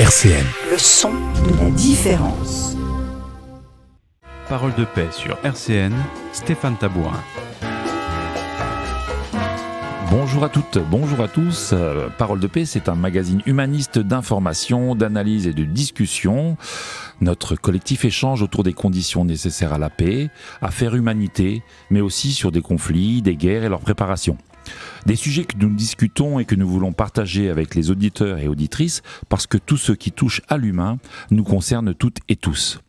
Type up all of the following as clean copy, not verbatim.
RCN. Le son de la différence. Parole de paix sur RCN, Stéphane Tabourin. Bonjour à toutes, bonjour à tous. Parole de paix, c'est un magazine humaniste d'information, d'analyse et de discussion. Notre collectif échange autour des conditions nécessaires à la paix, à faire humanité, mais aussi sur des conflits, des guerres et leur préparation. Des sujets que nous discutons et que nous voulons partager avec les auditeurs et auditrices, parce que tout ce qui touche à l'humain nous concerne toutes et tous.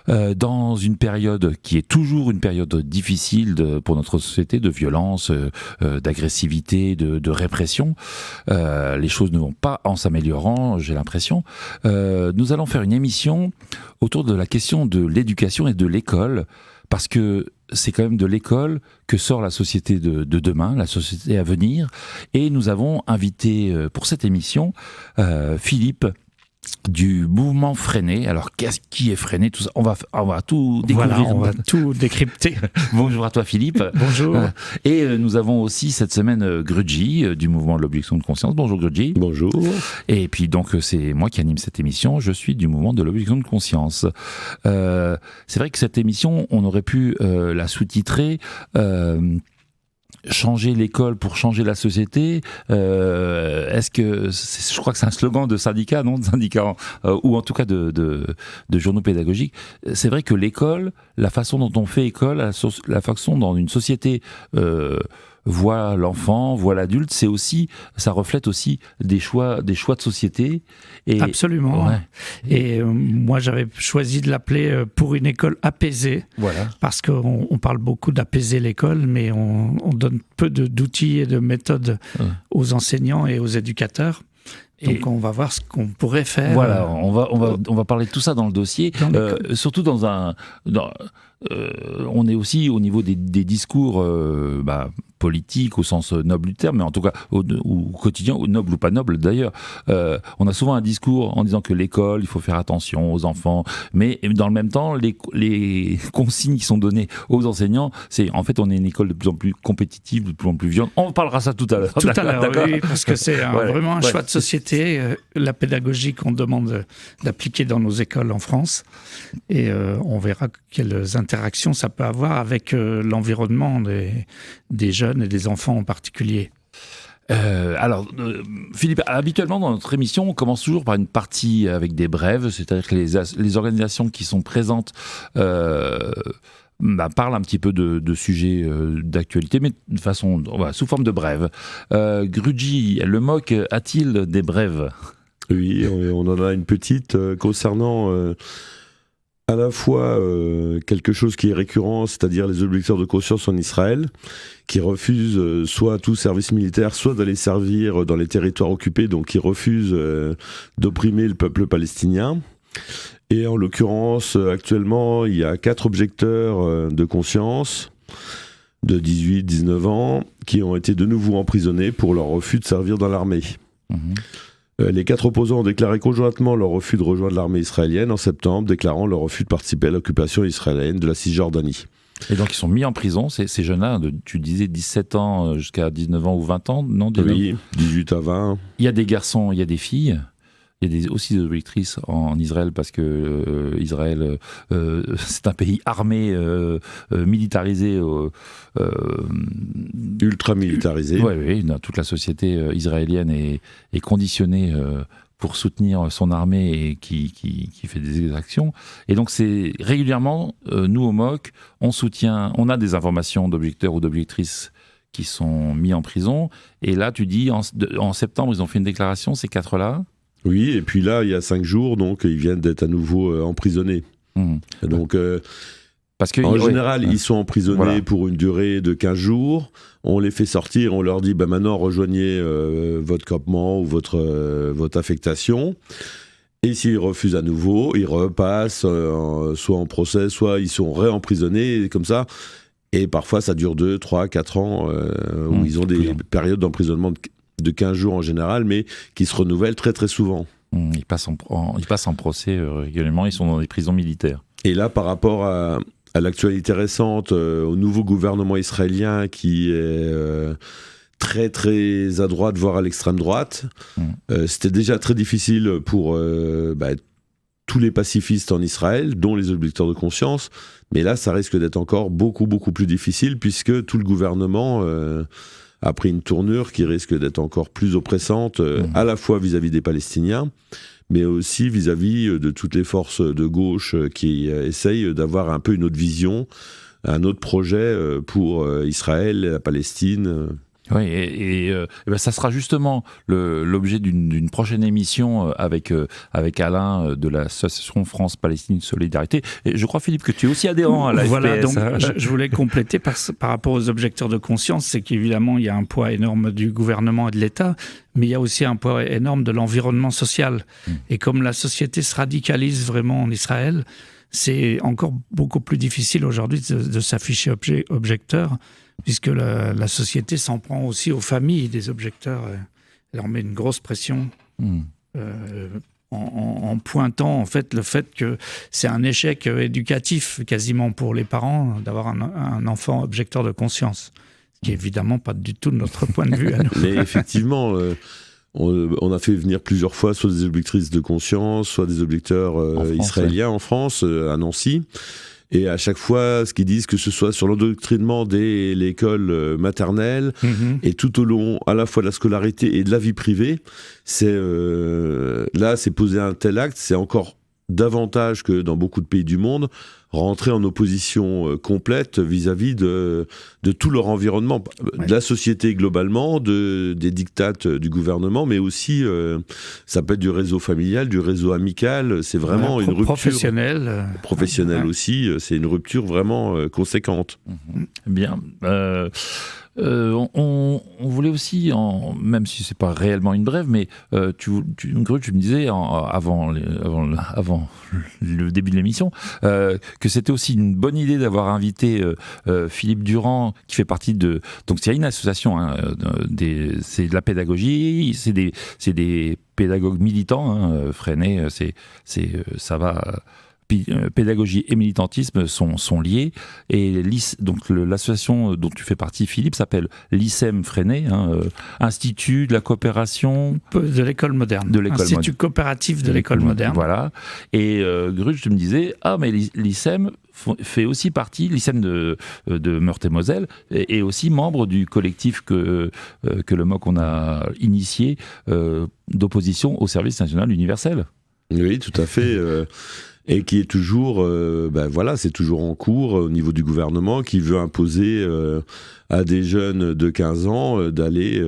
Dans une période qui est toujours une période difficile pour notre société, de violence, d'agressivité, de répression, les choses ne vont pas en s'améliorant, j'ai l'impression. Nous allons faire une émission autour de la question de l'éducation et de l'école, parce que c'est quand même de l'école que sort la société de demain, la société à venir. Et nous avons invité pour cette émission Philippe du mouvement Freinet. Alors, qui est Freinet? Tout ça, on va tout découvrir. Voilà, on va tout décrypter. Bonjour à toi, Philippe. Bonjour. Et nous avons aussi cette semaine Grudji du mouvement de l'objection de conscience. Bonjour Grudji. Bonjour. Et puis donc c'est moi qui anime cette émission. Je suis du mouvement de l'objection de conscience. C'est vrai que cette émission, on aurait pu la sous-titrer. Changer l'école pour changer la société, est-ce que je crois que c'est un slogan de syndicat, non, de syndicat ou en tout cas de journaux pédagogiques. C'est vrai que l'école, la façon dont on fait école, la façon dont une société voit l'enfant, voit l'adulte, ça reflète aussi des choix de société. Et, absolument. Ouais. Et moi, j'avais choisi de l'appeler pour une école apaisée. Voilà. Parce qu'on parle beaucoup d'apaiser l'école, mais on donne peu d'outils et de méthodes aux enseignants et aux éducateurs. Donc on va voir ce qu'on pourrait faire. Voilà, on va parler de tout ça dans le dossier, surtout on est aussi au niveau des discours politiques au sens noble du terme, mais en tout cas au quotidien, noble ou pas noble d'ailleurs. On a souvent un discours en disant que l'école, il faut faire attention aux enfants, mais dans le même temps, les consignes qui sont données aux enseignants, c'est en fait on est une école de plus en plus compétitive, de plus en plus violente. On parlera ça tout à l'heure. Tout à l'heure, oui, parce que c'est vraiment un choix de société. La pédagogie qu'on demande d'appliquer dans nos écoles en France, et on verra quelles interactions ça peut avoir avec l'environnement des jeunes et des enfants en particulier. Philippe, habituellement dans notre émission, on commence toujours par une partie avec des brèves, c'est-à-dire que les organisations qui sont présentes parlent un petit peu de sujets d'actualité, mais de façon sous forme de brèves. Grudji, le MOC a-t-il des brèves? Oui, on en a une petite concernant à la fois quelque chose qui est récurrent, c'est-à-dire les objecteurs de conscience en Israël, qui refusent soit tout service militaire, soit d'aller servir dans les territoires occupés, donc qui refusent d'opprimer le peuple palestinien. Et en l'occurrence, actuellement, il y a 4 objecteurs de conscience de 18-19 ans qui ont été de nouveau emprisonnés pour leur refus de servir dans l'armée. Les 4 opposants ont déclaré conjointement leur refus de rejoindre l'armée israélienne en septembre, déclarant leur refus de participer à l'occupation israélienne de la Cisjordanie. Et donc ils sont mis en prison, ces jeunes-là, tu disais 17 ans jusqu'à 19 ans ou 20 ans, non? Oui, 18 à 20. Il y a des garçons, il y a des filles. Il y a aussi des objectrices en Israël parce que Israël, c'est un pays armé, militarisé. Ultra militarisé. Oui, toute la société israélienne est conditionnée pour soutenir son armée et qui fait des exactions. Et donc c'est régulièrement, nous au MOC, on a des informations d'objecteurs ou d'objectrices qui sont mis en prison. Et là, tu dis, en septembre, ils ont fait une déclaration, ces 4-là. Oui, et puis là, il y a 5 jours, donc ils viennent d'être à nouveau emprisonnés. Donc, parce que, en général, ils sont emprisonnés pour une durée de 15 jours. On les fait sortir, on leur dit maintenant rejoignez votre campement ou votre affectation. Et s'ils refusent à nouveau, ils repassent soit en procès, soit ils sont réemprisonnés, comme ça. Et parfois, ça dure 2, 3, 4 ans où ils ont des périodes d'emprisonnement de 15 jours en général, mais qui se renouvellent très très souvent. Ils passent en procès régulièrement, ils sont dans des prisons militaires. Et là, par rapport à l'actualité récente, au nouveau gouvernement israélien qui est très très à droite, voire à l'extrême droite. C'était déjà très difficile pour tous les pacifistes en Israël, dont les objecteurs de conscience. Mais là, ça risque d'être encore beaucoup plus difficile, puisque tout le gouvernement a pris une tournure qui risque d'être encore plus oppressante, à la fois vis-à-vis des Palestiniens, mais aussi vis-à-vis de toutes les forces de gauche qui essayent d'avoir un peu une autre vision, un autre projet pour Israël, la Palestine. Oui, et ça sera justement l'objet d'une prochaine émission avec Alain de l'association France-Palestine Solidarité. Et je crois, Philippe, que tu es aussi adhérent à la FPS. Voilà, donc je voulais compléter par rapport aux objecteurs de conscience, c'est qu'évidemment, il y a un poids énorme du gouvernement et de l'État, mais il y a aussi un poids énorme de l'environnement social. Et comme la société se radicalise vraiment en Israël, c'est encore beaucoup plus difficile aujourd'hui de s'afficher objecteur, puisque la société s'en prend aussi aux familles des objecteurs. Elle leur met une grosse pression en pointant en fait le fait que c'est un échec éducatif quasiment pour les parents d'avoir un enfant objecteur de conscience, ce qui est évidemment pas du tout de notre point de vue à nous. Mais effectivement, on a fait venir plusieurs fois soit des objectrices de conscience, soit des objecteurs israéliens en France, à Nancy. Et à chaque fois, ce qu'ils disent, que ce soit sur l'endoctrinement dès l'école maternelle et tout au long, à la fois de la scolarité et de la vie privée, là, c'est poser un tel acte, c'est encore davantage que dans beaucoup de pays du monde, rentrer en opposition complète vis-à-vis de tout leur environnement, de la société globalement, des dictates du gouvernement, mais aussi, ça peut être du réseau familial, du réseau amical, c'est vraiment une rupture... Professionnelle aussi, c'est une rupture vraiment conséquente. Bien. On voulait aussi, même si c'est pas réellement une brève, mais tu me disais avant le début de l'émission que c'était aussi une bonne idée d'avoir invité Philippe Durand, qui fait partie de... Donc il y a une association, c'est de la pédagogie, c'est des pédagogues militants, Freinet, ça va... Pédagogie et militantisme sont liés, et donc l'association dont tu fais partie, Philippe, s'appelle l'ICEM Freinet, Institut de la coopération de l'école moderne, Institut coopératif de l'école moderne. Voilà. Et Gruge, tu me disais, mais l'ICEM fait aussi partie, l'ICEM de Meurthe-et-Moselle, est aussi membre du collectif que le MOC on a initié d'opposition au service national universel. Oui, tout à fait. Et qui est toujours, c'est toujours en cours au niveau du gouvernement, qui veut imposer à des jeunes de 15 ans d'aller...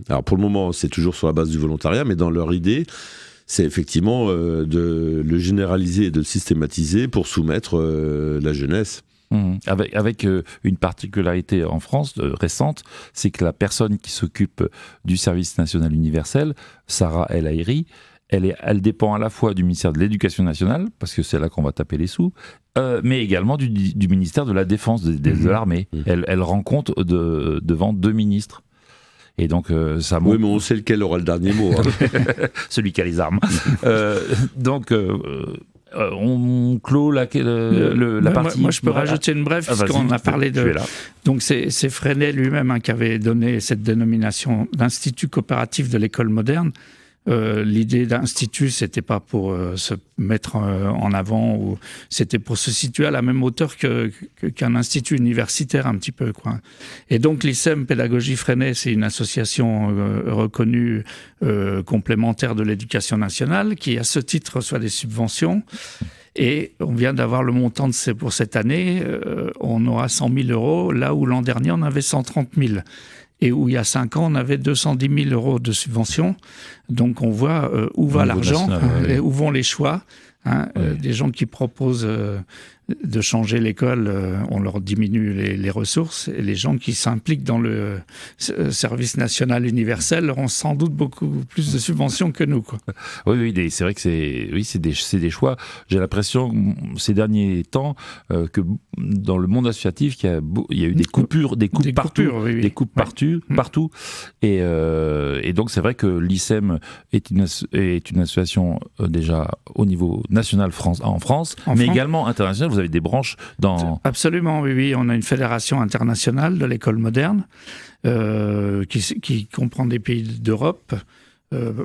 alors pour le moment, c'est toujours sur la base du volontariat, mais dans leur idée, c'est effectivement de le généraliser et de le systématiser pour soumettre la jeunesse. Avec une particularité en France récente, c'est que la personne qui s'occupe du service national universel, Sarah El Haïry, elle dépend à la fois du ministère de l'Éducation nationale, parce que c'est là qu'on va taper les sous, mais également du ministère de la Défense, de l'armée. Elle rend compte devant 2 ministres. Et donc, ça montre... Oui, mais on sait lequel aura le dernier mot. Celui qui a les armes. On clôt la partie... Moi, je peux rajouter une brève, puisqu'on a parlé de... Donc, c'est Freinet lui-même qui avait donné cette dénomination d'Institut coopératif de l'école moderne. L'idée d'institut, c'était pas pour se mettre en avant, ou c'était pour se situer à la même hauteur qu'un institut universitaire un petit peu, quoi. Et donc l'ICEM Pédagogie Freinet, c'est une association reconnue complémentaire de l'éducation nationale qui, à ce titre, reçoit des subventions. Et on vient d'avoir le montant pour cette année, on aura 100 000 euros, là où l'an dernier on avait 130 000. Et où il y a 5 ans, on avait 210 000 euros de subventions. Donc on voit où va l'argent, et où vont les choix. Des gens qui proposent de changer l'école, on leur diminue les ressources. Et les gens qui s'impliquent dans le service national universel auront sans doute beaucoup plus de subventions que nous, quoi. Oui, c'est vrai que c'est des choix. J'ai l'impression, ces derniers temps, que dans le monde associatif, il y a eu des coupes partout. Et donc c'est vrai que l'ICEM est une association déjà au niveau national en France, mais également international. Vous avez des branches dans... Absolument, oui. On a une fédération internationale de l'école moderne qui comprend des pays d'Europe,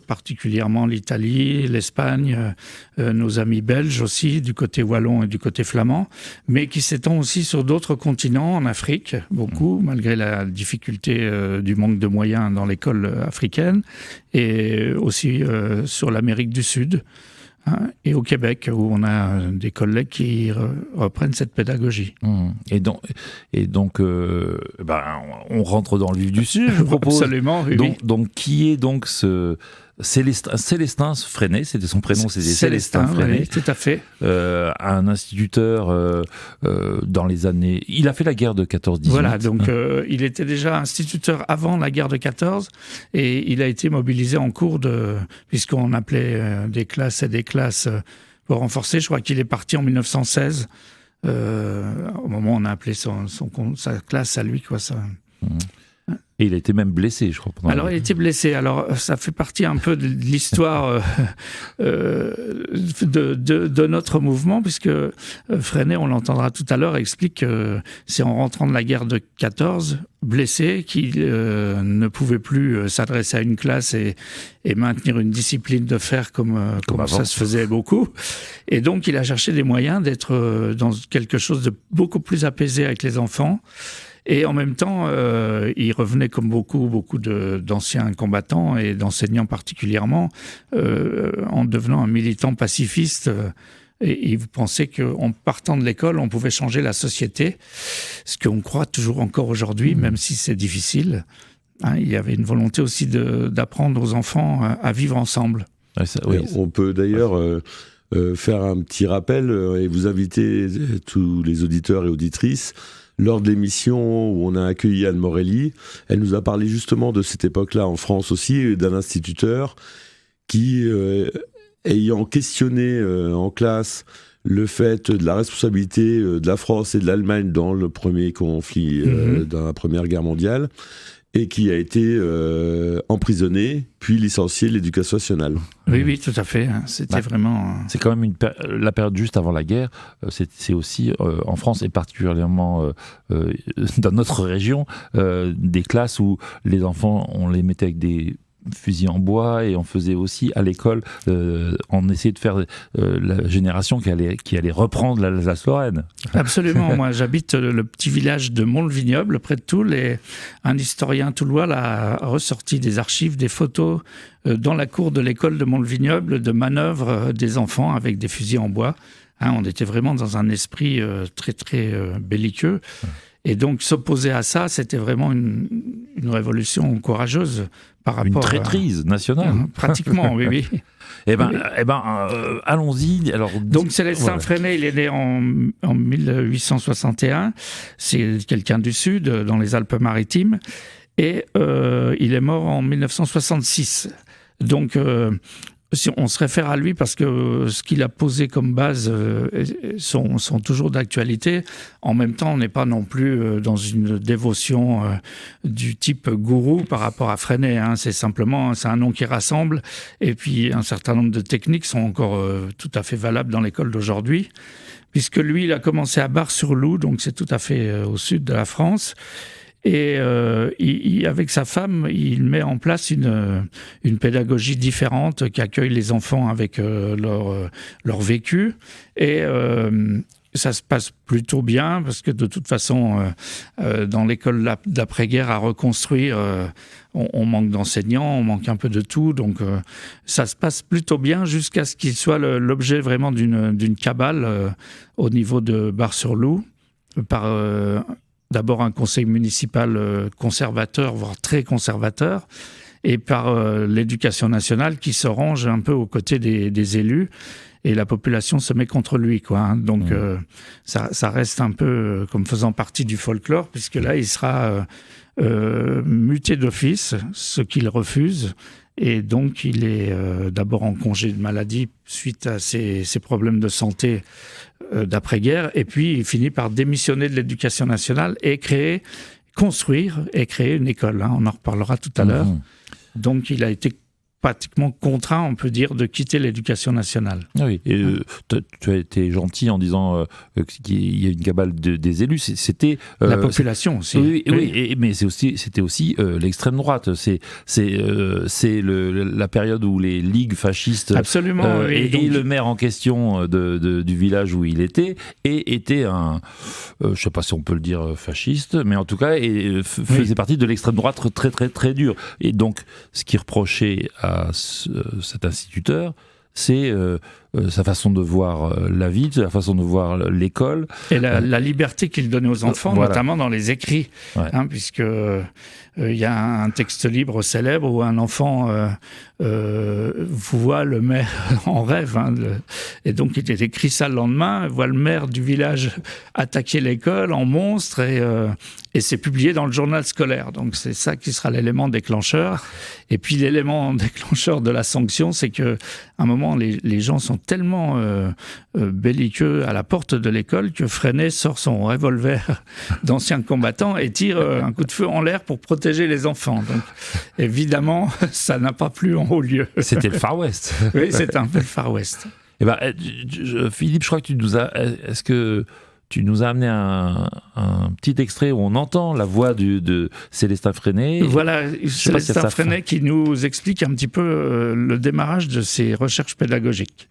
particulièrement l'Italie, l'Espagne, nos amis belges aussi, du côté wallon et du côté flamand, mais qui s'étend aussi sur d'autres continents, en Afrique, beaucoup, malgré la difficulté du manque de moyens dans l'école africaine, et aussi sur l'Amérique du Sud, et au Québec, où on a des collègues qui reprennent cette pédagogie. Et donc on rentre dans le vif du sujet, je propose. Absolument, oui. Donc qui est donc ce Célestin Freinet, c'était son prénom, c'était Célestin Freinet. Oui, tout à fait. Un instituteur dans les années... Il a fait la guerre de 14-18. Voilà, donc il était déjà instituteur avant la guerre de 14 et il a été mobilisé en cours puisqu'on appelait des classes et des classes pour renforcer. Je crois qu'il est parti en 1916, au moment où on a appelé sa classe à lui, quoi, ça... Et il a été même blessé, je crois. Alors, il a été blessé. Alors, ça fait partie un peu de l'histoire de notre mouvement, puisque Freinet, on l'entendra tout à l'heure, explique que c'est en rentrant de la guerre de 14, blessé, qu'il ne pouvait plus s'adresser à une classe et maintenir une discipline de fer comme ça se faisait beaucoup. Et donc, il a cherché des moyens d'être dans quelque chose de beaucoup plus apaisé avec les enfants. Et en même temps, il revenait comme beaucoup d'anciens combattants et d'enseignants particulièrement, en devenant un militant pacifiste. Et il pensait qu'en partant de l'école, on pouvait changer la société, ce qu'on croit toujours encore aujourd'hui, même si c'est difficile. Il y avait une volonté aussi d'apprendre aux enfants à vivre ensemble. Oui. On peut d'ailleurs... faire un petit rappel et vous inviter tous les auditeurs et auditrices. Lors de l'émission où on a accueilli Anne Morelli, elle nous a parlé justement de cette époque-là en France aussi, d'un instituteur qui, ayant questionné en classe le fait de la responsabilité de la France et de l'Allemagne dans le premier conflit, dans la Première Guerre mondiale, et qui a été emprisonné, puis licencié de l'Éducation nationale. Oui, tout à fait. C'était vraiment... C'est quand même la période juste avant la guerre. C'est aussi, en France, et particulièrement dans notre région, des classes où les enfants, on les mettait avec des fusils en bois, et on faisait aussi à l'école, on essayait de faire la génération qui allait reprendre l'Alsace-Lorraine. Absolument. Moi, j'habite le petit village de Mont-le-Vignoble, près de Toul, et un historien toulois a ressorti des archives, des photos dans la cour de l'école de Mont-le-Vignoble de manœuvres des enfants avec des fusils en bois. On était vraiment dans un esprit très, très belliqueux. Et donc, s'opposer à ça, c'était vraiment une révolution courageuse par rapport... Une traîtrise nationale. Pratiquement, oui. Allons-y. Alors, donc, Célestin Freinet, il est né en 1861. C'est quelqu'un du Sud, dans les Alpes-Maritimes. Et il est mort en 1966. Donc... si on se réfère à lui parce que ce qu'il a posé comme base sont toujours d'actualité. En même temps, on n'est pas non plus dans une dévotion du type gourou par rapport à Freinet. C'est un nom qui rassemble. Et puis, un certain nombre de techniques sont encore tout à fait valables dans l'école d'aujourd'hui. Puisque lui, il a commencé à Bar-sur-Loup, donc c'est tout à fait au sud de la France. Et avec sa femme, il met en place une pédagogie différente qui accueille les enfants avec leur vécu. Et ça se passe plutôt bien parce que de toute façon, dans l'école d'après-guerre à reconstruire, on manque d'enseignants, on manque un peu de tout. Donc ça se passe plutôt bien jusqu'à ce qu'il soit l'objet vraiment d'une cabale au niveau de Bar-sur-Loup par... d'abord un conseil municipal conservateur, voire très conservateur, et par l'éducation nationale qui se range un peu aux côtés des élus, et la population se met contre lui, quoi. Donc ça reste un peu comme faisant partie du folklore, puisque là il sera muté d'office, ce qu'il refuse. Et donc, il est d'abord en congé de maladie suite à ses problèmes de santé d'après-guerre. Et puis, il finit par démissionner de l'Éducation nationale et construire une école. On en reparlera tout à l'heure. Donc, il a été pratiquement contraints, on peut dire, de quitter l'éducation nationale. Ah oui, et tu as été gentil en disant qu'il y a une cabale des élus. C'était la population aussi. Oui, mais c'était aussi l'extrême droite. C'est la période où les ligues fascistes absolument, et le maire en question du village où il était un, je ne sais pas si on peut le dire fasciste, mais en tout cas faisait partie de l'extrême droite très très très dure. Et donc, ce qui reprochait à cet instituteur, c'est sa façon de voir la vie, sa façon de voir l'école. Et la liberté qu'il donnait aux enfants, notamment dans les écrits, puisque il y a un texte libre célèbre où un enfant voit le maire en rêve, et donc il est écrit ça le lendemain, voit le maire du village attaquer l'école en monstre, et c'est publié dans le journal scolaire. Donc c'est ça qui sera l'élément déclencheur. Et puis l'élément déclencheur de la sanction, c'est que à un moment les gens sont tellement belliqueux à la porte de l'école que Freinet sort son revolver d'ancien combattant et tire un coup de feu en l'air pour protéger les enfants. Donc évidemment, ça n'a pas plu en haut lieu. C'était le Far West. Oui, c'était un peu le Far West. Eh ben, Philippe, je crois que est-ce que tu nous as amené un petit extrait où on entend la voix de Célestin Freinet. Voilà, Célestin Freinet qui nous explique un petit peu le démarrage de ses recherches pédagogiques.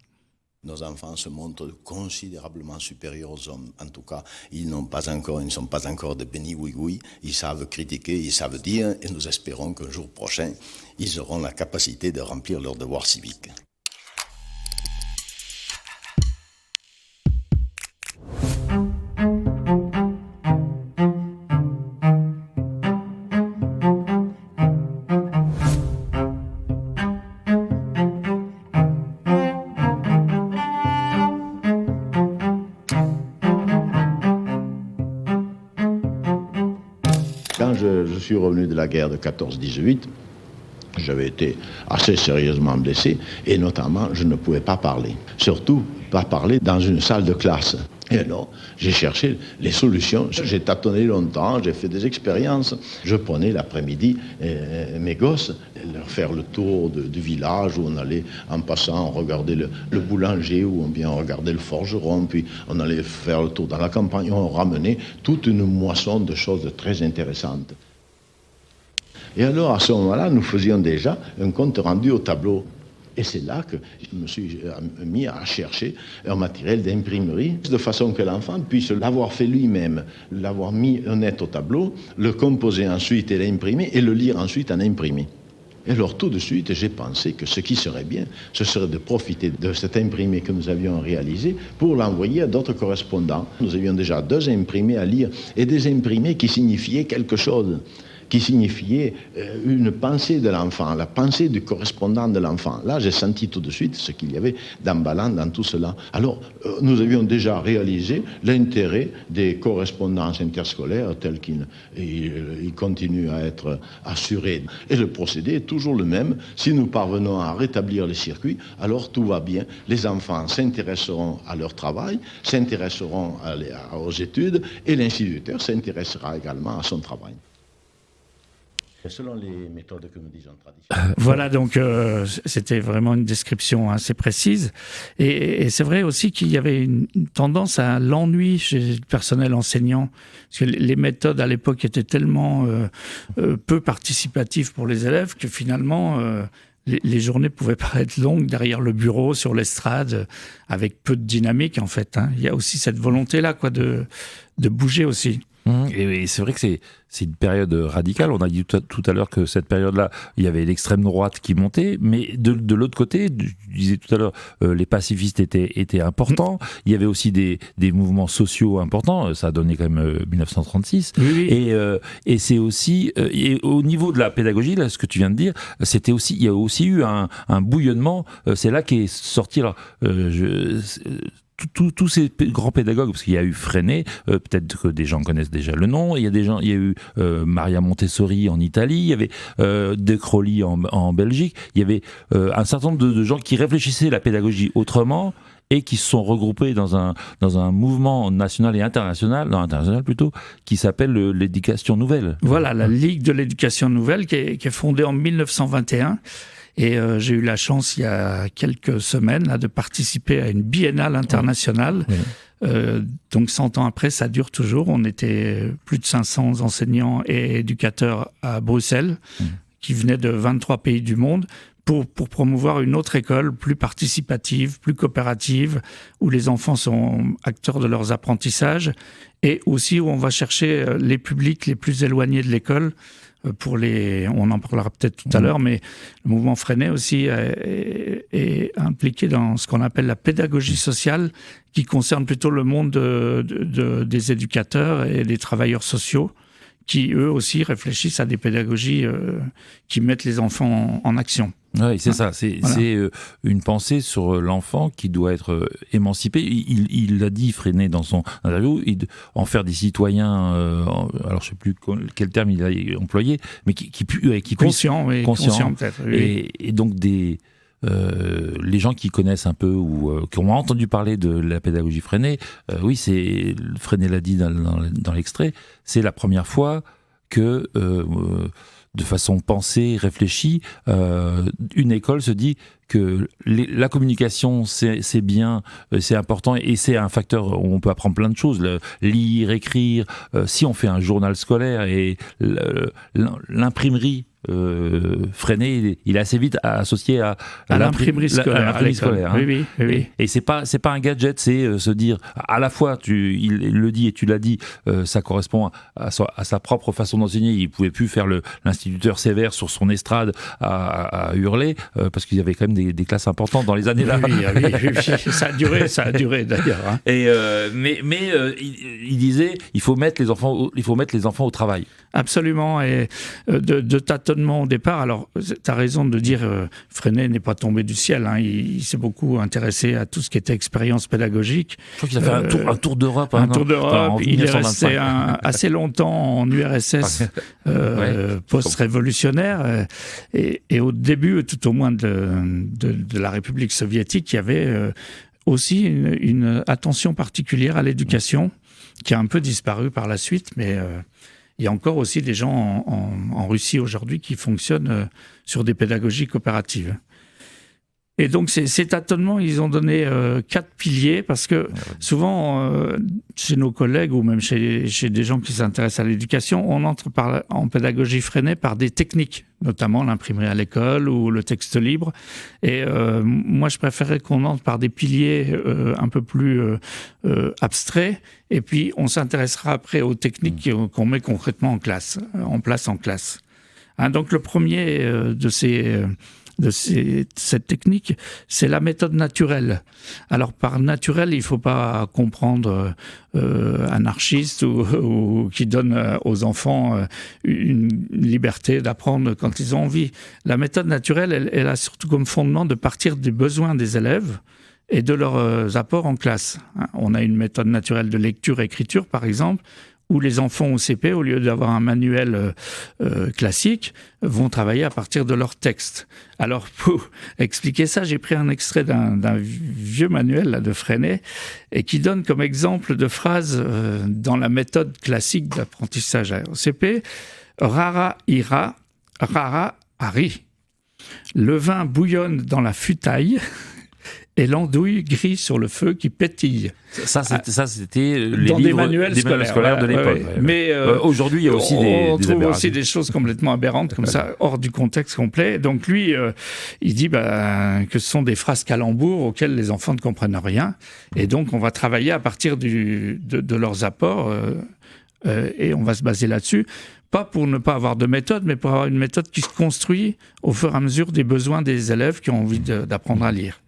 Nos enfants se montrent considérablement supérieurs aux hommes. En tout cas, ils ne sont pas encore de béni oui-oui. Ils savent critiquer, ils savent dire, et nous espérons qu'un jour prochain, ils auront la capacité de remplir leurs devoirs civiques. Quand je suis revenu de la guerre de 14-18, j'avais été assez sérieusement blessé et notamment je ne pouvais pas parler. Surtout pas parler dans une salle de classe. Et alors, j'ai cherché les solutions. J'ai tâtonné longtemps, j'ai fait des expériences. Je prenais l'après-midi mes gosses, leur faire le tour du village où on allait, en passant, on regardait le boulanger ou bien on regardait le forgeron, puis on allait faire le tour dans la campagne. On ramenait toute une moisson de choses très intéressantes. Et alors, à ce moment-là, nous faisions déjà un compte rendu au tableau. Et c'est là que je me suis mis à chercher un matériel d'imprimerie, de façon que l'enfant puisse l'avoir fait lui-même, l'avoir mis net au tableau, le composer ensuite et l'imprimer, et le lire ensuite en imprimé. Et alors tout de suite, j'ai pensé que ce qui serait bien, ce serait de profiter de cet imprimé que nous avions réalisé pour l'envoyer à d'autres correspondants. Nous avions déjà 2 imprimés à lire, et des imprimés qui signifiaient quelque chose, qui signifiait une pensée de l'enfant, la pensée du correspondant de l'enfant. Là, j'ai senti tout de suite ce qu'il y avait d'emballant dans tout cela. Alors, nous avions déjà réalisé l'intérêt des correspondances interscolaires tels qu'ils continuent à être assurés. Et le procédé est toujours le même. Si nous parvenons à rétablir les circuits, alors tout va bien. Les enfants s'intéresseront à leur travail, s'intéresseront aux études, et l'instituteur s'intéressera également à son travail. Selon les méthodes que nous disons traditionnelles. Voilà, donc c'était vraiment une description assez précise. Et c'est vrai aussi qu'il y avait une tendance à l'ennui chez le personnel enseignant. Parce que les méthodes à l'époque étaient tellement peu participatives pour les élèves que finalement les journées pouvaient paraître longues derrière le bureau, sur l'estrade, avec peu de dynamique en fait. Il y a aussi cette volonté-là de bouger aussi. Et c'est vrai que c'est une période radicale. On a dit tout à l'heure que cette période-là, il y avait l'extrême droite qui montait, mais de l'autre côté, tu disais tout à l'heure, les pacifistes étaient importants. Il y avait aussi des mouvements sociaux importants. Ça a donné quand même 1936. Oui. Et c'est aussi, et au niveau de la pédagogie, là, ce que tu viens de dire, il y a aussi eu un bouillonnement. C'est là qu'est sorti. Alors, tous ces grands pédagogues, parce qu'il y a eu Freinet, peut-être que des gens connaissent déjà le nom, il y a eu Maria Montessori en Italie, il y avait De Crowley en Belgique, il y avait un certain nombre de gens qui réfléchissaient la pédagogie autrement et qui se sont regroupés dans un mouvement national et international plutôt, qui s'appelle l'éducation nouvelle. Voilà, la Ligue de l'éducation nouvelle qui est fondée en 1921. Et j'ai eu la chance, il y a quelques semaines, là, de participer à une biennale internationale. Donc 100 ans après, ça dure toujours. On était plus de 500 enseignants et éducateurs à Bruxelles, qui venaient de 23 pays du monde, pour promouvoir une autre école plus participative, plus coopérative, où les enfants sont acteurs de leurs apprentissages, et aussi où on va chercher les publics les plus éloignés de l'école. On en parlera peut-être tout à l'heure, mais le mouvement Freinet aussi est impliqué dans ce qu'on appelle la pédagogie sociale, qui concerne plutôt le monde des éducateurs et des travailleurs sociaux, qui eux aussi réfléchissent à des pédagogies qui mettent les enfants en action. Oui, c'est ça. C'est une pensée sur l'enfant qui doit être émancipé. Il l'a dit, Freinet, dans son interview, en faire des citoyens, alors je ne sais plus quel terme il a employé, mais qui conscient, oui, conscient peut-être. Oui. Et donc les gens qui connaissent un peu ou qui ont entendu parler de la pédagogie Freinet, oui, Freinet l'a dit dans l'extrait, c'est la première fois que de façon pensée, réfléchie, une école se dit que la communication, c'est bien, c'est important, et c'est un facteur où on peut apprendre plein de choses, lire, écrire. Si on fait un journal scolaire, et l'imprimerie, Freinet, il est assez vite associé à l'imprimerie scolaire. Hein. Oui. Et c'est pas un gadget, c'est se dire, à la fois, il le dit et tu l'as dit, ça correspond à sa propre façon d'enseigner. Il pouvait plus faire l'instituteur sévère sur son estrade à hurler, parce qu'il y avait quand même des classes importantes dans les années là. Oui. Ça a duré d'ailleurs. Hein. Et il disait, il faut mettre les enfants au travail. Absolument, et de tâtonnement au départ. Alors, tu as raison de dire, Freinet n'est pas tombé du ciel. Hein. Il s'est beaucoup intéressé à tout ce qui était expérience pédagogique. Je crois qu'il a fait un tour d'Europe. Un tour d'Europe. Il est resté assez longtemps en URSS post-révolutionnaire. Et au début, tout au moins de la République soviétique, il y avait aussi une attention particulière à l'éducation, qui a un peu disparu par la suite, mais... il y a encore aussi des gens en Russie aujourd'hui qui fonctionnent sur des pédagogies coopératives. Et donc, ces tâtonnements, ils ont donné 4 piliers, parce que souvent, chez nos collègues ou même chez des gens qui s'intéressent à l'éducation, on entre en pédagogie Freinet par des techniques, notamment l'imprimerie à l'école ou le texte libre. Et moi, je préférais qu'on entre par des piliers un peu plus abstraits, et puis on s'intéressera après aux techniques qu'on met concrètement en place. Hein, donc, le premier de cette technique, c'est la méthode naturelle. Alors, par naturel, il ne faut pas comprendre anarchiste ou qui donne aux enfants une liberté d'apprendre quand ils ont envie. La méthode naturelle, elle a surtout comme fondement de partir des besoins des élèves et de leurs apports en classe. On a une méthode naturelle de lecture-écriture, par exemple, où les enfants au CP, au lieu d'avoir un manuel classique, vont travailler à partir de leur texte. Alors, pour expliquer ça, j'ai pris un extrait d'un vieux manuel là, de Freinet, et qui donne comme exemple de phrase dans la méthode classique d'apprentissage au CP, « Rara ira, rara ari ». Le vin bouillonne dans la futaille, et l'andouille grille sur le feu qui pétille. Ça c'était les dans livres, des manuels scolaires de l'époque. Ouais. Mais aujourd'hui, il y a aussi on trouve aussi des choses complètement aberrantes comme ça, hors du contexte complet. Donc lui, il dit que ce sont des phrases calembours auxquelles les enfants ne comprennent rien. Et donc on va travailler à partir de leurs apports et on va se baser là-dessus. Pas pour ne pas avoir de méthode, mais pour avoir une méthode qui se construit au fur et à mesure des besoins des élèves qui ont envie d'apprendre à lire.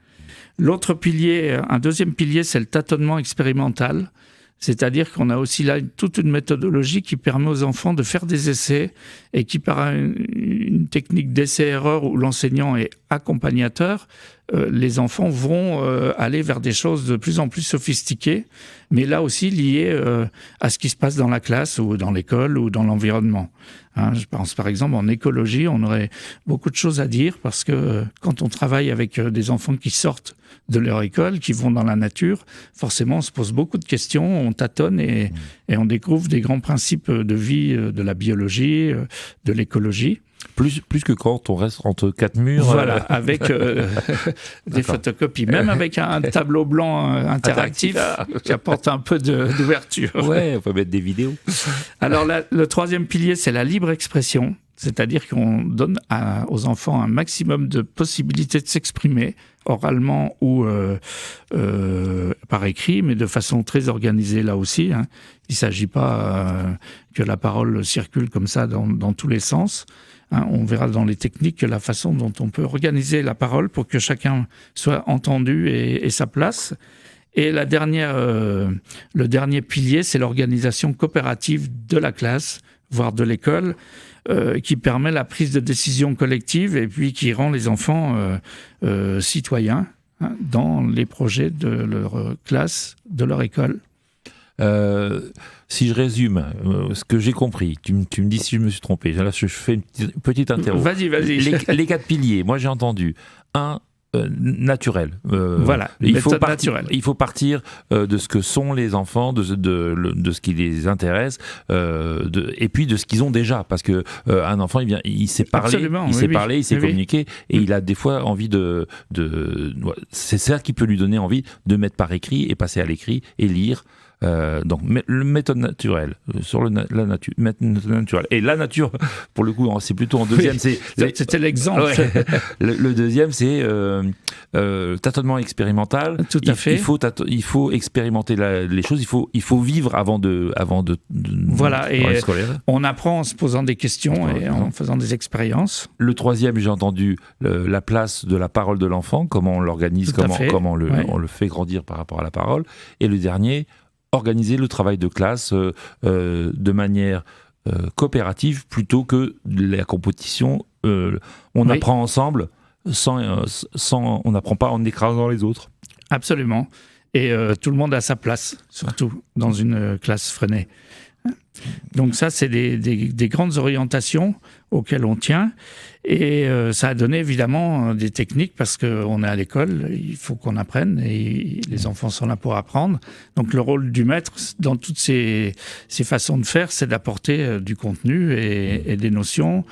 L'autre pilier, un deuxième pilier, c'est le tâtonnement expérimental. C'est-à-dire qu'on a aussi là toute une méthodologie qui permet aux enfants de faire des essais et qui, par une technique d'essai-erreur où l'enseignant est accompagnateur, les enfants vont aller vers des choses de plus en plus sophistiquées, mais là aussi liées à ce qui se passe dans la classe ou dans l'école ou dans l'environnement. Hein, je pense par exemple en écologie, on aurait beaucoup de choses à dire parce que quand on travaille avec des enfants qui sortent de leur école, qui vont dans la nature, forcément on se pose beaucoup de questions, on tâtonne et on découvre des grands principes de vie, de la biologie, de l'écologie. Plus que quand on reste entre 4 murs. Voilà, avec des photocopies, même avec un tableau blanc interactif qui apporte un peu d'ouverture. Ouais, on peut mettre des vidéos. Alors, le troisième pilier, c'est la libre expression. C'est-à-dire qu'on donne aux enfants un maximum de possibilités de s'exprimer oralement ou par écrit, mais de façon très organisée là aussi. Hein. Il ne s'agit pas que la parole circule comme ça dans tous les sens. Hein. On verra dans les techniques la façon dont on peut organiser la parole pour que chacun soit entendu et sa place. Et le dernier pilier, c'est l'organisation coopérative de la classe, voire de l'école, qui permet la prise de décision collective et puis qui rend les enfants citoyens dans les projets de leur classe, de leur école. Si je résume ce que j'ai compris, tu me dis si je me suis trompé. Là, je fais une petite interro. Vas-y. Les 4 piliers, moi j'ai entendu. 1, naturel. Voilà, il faut partir de ce que sont les enfants, de ce qui les intéresse, et puis de ce qu'ils ont déjà. Parce que un enfant, il sait parler, il sait communiquer, et il a des fois envie c'est ça qui peut lui donner envie de mettre par écrit et passer à l'écrit et lire. Donc méthode naturelle sur la nature, naturelle. Et la nature, pour le coup, c'est plutôt en deuxième. C'était l'exemple. Ouais. Le deuxième, c'est tâtonnement expérimental. Tout à fait. Il faut expérimenter les choses. Il faut vivre avant de voilà. Et on apprend en se posant des questions et en faisant des expériences. Le troisième, j'ai entendu la place de la parole de l'enfant, comment on l'organise, comment on le fait grandir par rapport à la parole. Et le dernier, organiser le travail de classe de manière coopérative plutôt que la compétition. On apprend ensemble, on n'apprend pas en écrasant les autres. Absolument. Et tout le monde a sa place, surtout dans une classe freinée. Donc ça, c'est des grandes orientations auxquelles on tient. Et ça a donné évidemment des techniques parce qu'on est à l'école, il faut qu'on apprenne et les enfants sont là pour apprendre. Donc le rôle du maître dans toutes ces façons de faire, c'est d'apporter du contenu et des notions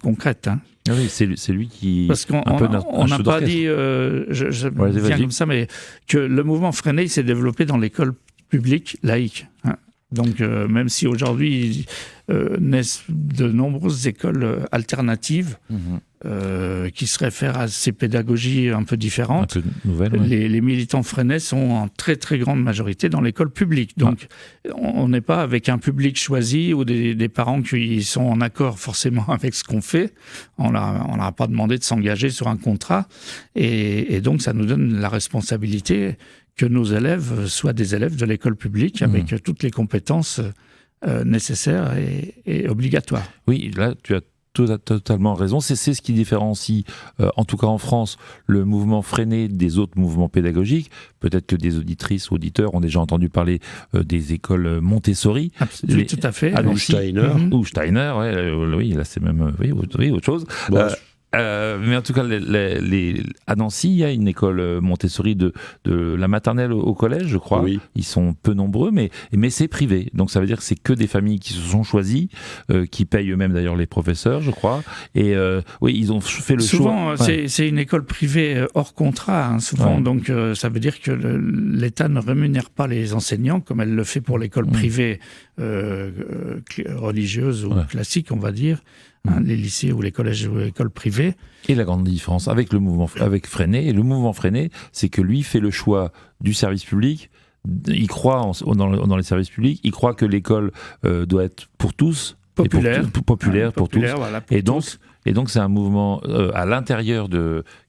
concrètes. Hein. Ah oui, c'est lui qui... Parce qu'on n'a pas dit, je viens comme ça, mais que le mouvement freiné s'est développé dans l'école publique laïque. Hein. Donc, même si aujourd'hui naissent de nombreuses écoles alternatives qui se réfèrent à ces pédagogies un peu différentes, un peu nouvelles, les militants freinés sont en très très grande majorité dans l'école publique. Donc, on n'est pas avec un public choisi ou des parents qui sont en accord forcément avec ce qu'on fait. On leur a pas demandé de s'engager sur un contrat. Et donc, ça nous donne la responsabilité que nos élèves soient des élèves de l'école publique avec toutes les compétences nécessaires et obligatoires. Oui, là, tu as totalement raison. C'est ce qui différencie, en tout cas en France, le mouvement freiné des autres mouvements pédagogiques. Peut-être que des auditrices ou auditeurs ont déjà entendu parler des écoles Montessori. Oui, tout à fait. Ou Steiner. Ou Steiner, oui, là c'est même autre chose. Bon, mais en tout cas, à Nancy, il y a une école Montessori de la maternelle au collège, je crois. Oui. Ils sont peu nombreux, mais c'est privé. Donc ça veut dire que c'est que des familles qui se sont choisies, qui payent eux-mêmes d'ailleurs les professeurs, je crois. Et oui, ils ont fait le choix. Souvent, c'est une école privée hors contrat, souvent. Ouais. Donc ça veut dire que l'État ne rémunère pas les enseignants comme elle le fait pour l'école privée religieuse ou classique, on va dire. Les lycées ou les collèges ou les écoles privées. Et la grande différence avec le mouvement freiné, et le mouvement freiné, c'est que lui fait le choix du service public. Il croit dans les services publics. Il croit que l'école doit être pour tous, populaire pour tous. Voilà, pour tous. Et donc c'est un mouvement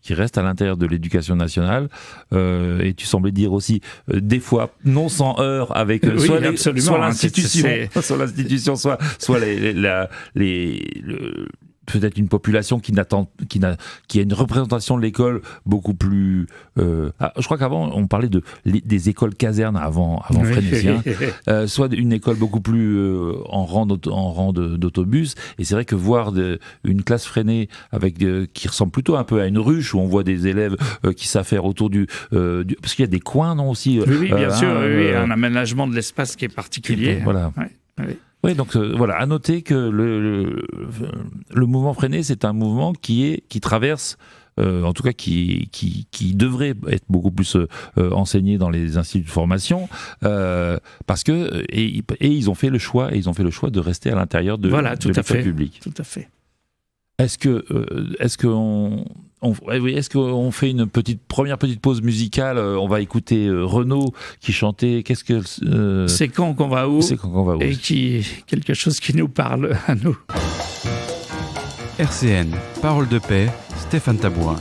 qui reste à l'intérieur de l'éducation nationale. Et tu semblais dire aussi des fois non sans heurts avec soit l'institution, soit peut-être une population qui a une représentation de l'école beaucoup plus... je crois qu'avant, on parlait des écoles casernes avant Freinet, soit une école beaucoup plus en rang d'autobus. Et c'est vrai que voir une classe freinée qui ressemble plutôt un peu à une ruche, où on voit des élèves qui s'affairent autour parce qu'il y a des coins, non, aussi Oui, bien sûr, un aménagement de l'espace qui est particulier. Voilà. Ouais. Oui, donc voilà, à noter que le mouvement Freinet, c'est un mouvement qui traverse, en tout cas qui devrait être beaucoup plus enseigné dans les instituts de formation, parce que et ils ont fait le choix de rester à l'intérieur de l'école publique. Tout à fait. Est-ce qu'on fait une première petite pause musicale? On va écouter Renaud qui chantait. C'est quand qu'on va où? C'est quand qu'on va où? Et quelque chose qui nous parle à nous. RCN, Parole de paix, Stéphane Tabourin.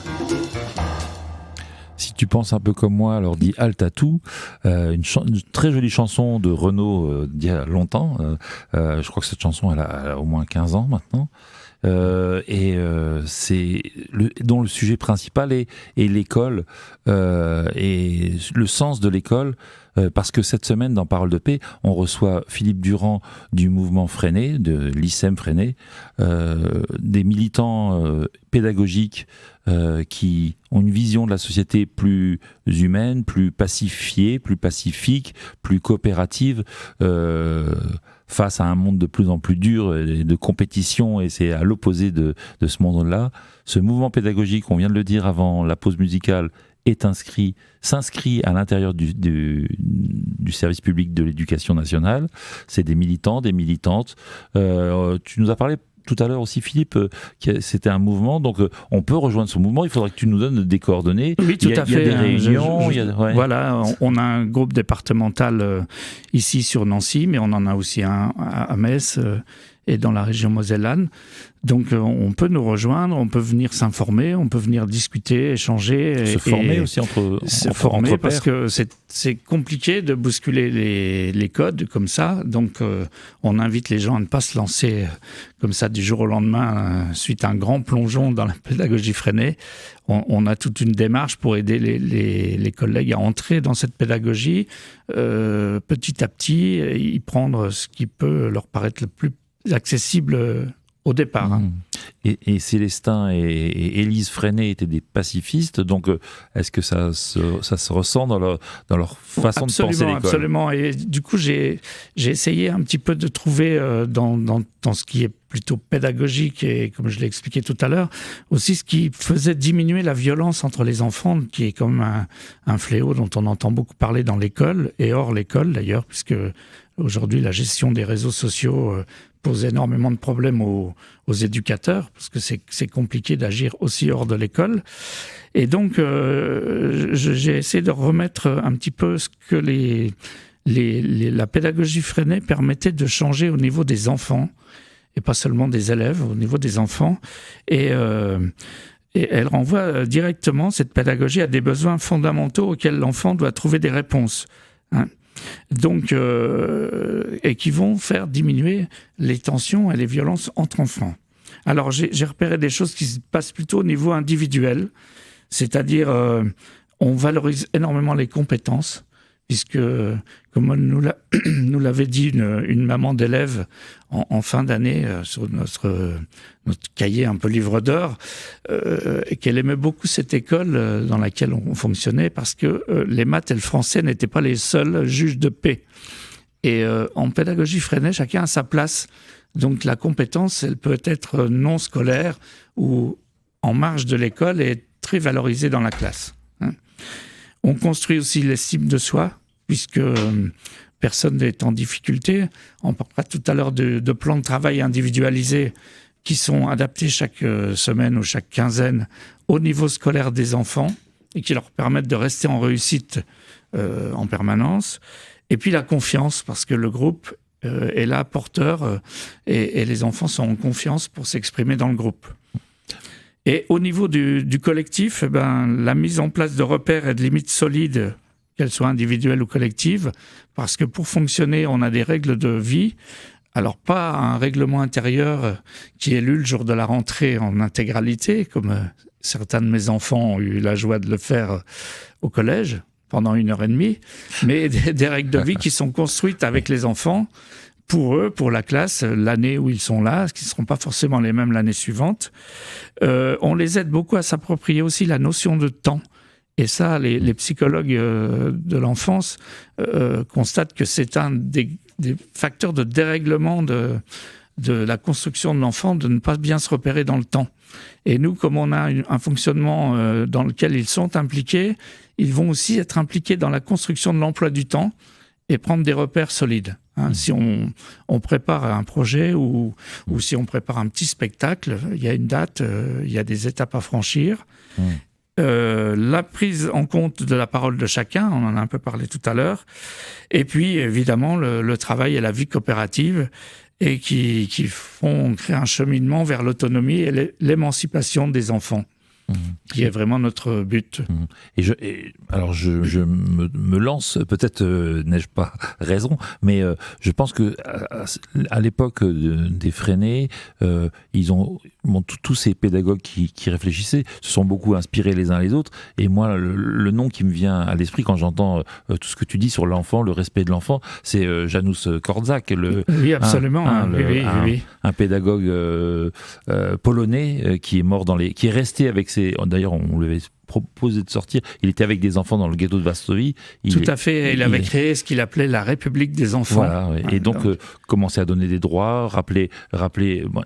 Si tu penses un peu comme moi, alors dis halte à tout. Une très jolie chanson de Renaud d'il y a longtemps. Je crois que cette chanson, elle a au moins 15 ans maintenant. C'est dont le sujet principal est l'école et le sens de l'école, parce que cette semaine dans Parole de paix, on reçoit Philippe Durand du mouvement Freinet, de l'ICEM Freinet, des militants pédagogiques qui ont une vision de la société plus humaine, plus pacifiée, plus pacifique, plus coopérative, face à un monde de plus en plus dur et de compétition, et c'est à l'opposé de ce monde-là. Ce mouvement pédagogique, on vient de le dire avant la pause musicale, s'inscrit à l'intérieur du service public de l'éducation nationale. C'est des militants, des militantes. Tu nous as parlé tout à l'heure aussi, Philippe, c'était un mouvement, donc on peut rejoindre ce mouvement. Il faudrait que tu nous donnes des coordonnées. Oui, tout à fait. Il y a des réunions. Voilà, on a un groupe départemental ici sur Nancy, mais on en a aussi un à Metz et dans la région mosellane. Donc on peut nous rejoindre, on peut venir s'informer, on peut venir discuter, échanger. Se former aussi entre pairs. Parce que c'est compliqué de bousculer les codes comme ça. Donc on invite les gens à ne pas se lancer comme ça du jour au lendemain suite à un grand plongeon dans la pédagogie Freinet. On a toute une démarche pour aider les collègues à entrer dans cette pédagogie petit à petit, y prendre ce qui peut leur paraître le plus accessible au départ. Et Célestin et Élise Freinet étaient des pacifistes, donc est-ce que ça se ressent dans leur façon de penser l'école? Absolument, et du coup j'ai essayé un petit peu de trouver dans ce qui est plutôt pédagogique et, comme je l'ai expliqué tout à l'heure, aussi ce qui faisait diminuer la violence entre les enfants, qui est comme un fléau dont on entend beaucoup parler dans l'école, et hors l'école d'ailleurs, puisque aujourd'hui la gestion des réseaux sociaux pose énormément de problèmes aux éducateurs, parce que c'est compliqué d'agir aussi hors de l'école. Et donc, j'ai essayé de remettre un petit peu ce que la pédagogie Freinet permettait de changer au niveau des enfants, et pas seulement des élèves, au niveau des enfants. Et elle renvoie directement, cette pédagogie, à des besoins fondamentaux auxquels l'enfant doit trouver des réponses. Donc, et qui vont faire diminuer les tensions et les violences entre enfants. Alors, j'ai repéré des choses qui se passent plutôt au niveau individuel, c'est-à-dire on valorise énormément les compétences, puisque, comme nous l'avait dit une maman d'élève en fin d'année sur notre cahier un peu livre d'or, et qu'elle aimait beaucoup cette école dans laquelle on fonctionnait, parce que les maths et le français n'étaient pas les seuls juges de paix. Et en pédagogie Freinet, chacun a sa place. Donc la compétence, elle peut être non scolaire ou en marge de l'école et très valorisée dans la classe. On construit aussi l'estime de soi, puisque personne n'est en difficulté. On parlera tout à l'heure de plans de travail individualisés qui sont adaptés chaque semaine ou chaque quinzaine au niveau scolaire des enfants et qui leur permettent de rester en réussite en permanence. Et puis la confiance, parce que le groupe est là porteur et les enfants sont en confiance pour s'exprimer dans le groupe. Et au niveau du collectif, la mise en place de repères et de limites solides, qu'elles soient individuelles ou collectives, parce que pour fonctionner, on a des règles de vie. Alors pas un règlement intérieur qui est lu le jour de la rentrée en intégralité, comme certains de mes enfants ont eu la joie de le faire au collège pendant 1h30, mais des règles de vie qui sont construites avec les enfants, pour eux, pour la classe, l'année où ils sont là, qui ne seront pas forcément les mêmes l'année suivante. On les aide beaucoup à s'approprier aussi la notion de temps. Et ça, les psychologues de l'enfance constatent que c'est un des facteurs de dérèglement de la construction de l'enfant, de ne pas bien se repérer dans le temps. Et nous, comme on a un fonctionnement dans lequel ils sont impliqués, ils vont aussi être impliqués dans la construction de l'emploi du temps et prendre des repères solides. Si on prépare un projet ou si on prépare un petit spectacle, il y a une date, il y a des étapes à franchir. La prise en compte de la parole de chacun, on en a un peu parlé tout à l'heure, et puis évidemment le travail et la vie coopérative, et qui font créer un cheminement vers l'autonomie et l'émancipation des enfants, qui est vraiment notre but. Alors je me lance, peut-être n'ai-je pas raison, mais je pense que à l'époque des Freinet, tous ces pédagogues qui réfléchissaient se sont beaucoup inspirés les uns les autres. Et moi, le nom qui me vient à l'esprit quand j'entends tout ce que tu dis sur l'enfant, le respect de l'enfant, c'est Janusz Korczak, oui, absolument, un pédagogue polonais qui est mort qui est resté avec ses. D'ailleurs, on lui avait proposé de sortir. Il était avec des enfants dans le ghetto de Varsovie. Tout à fait. Il avait créé ce qu'il appelait la République des enfants. Voilà, oui. Et donc, commencer à donner des droits, rappeler.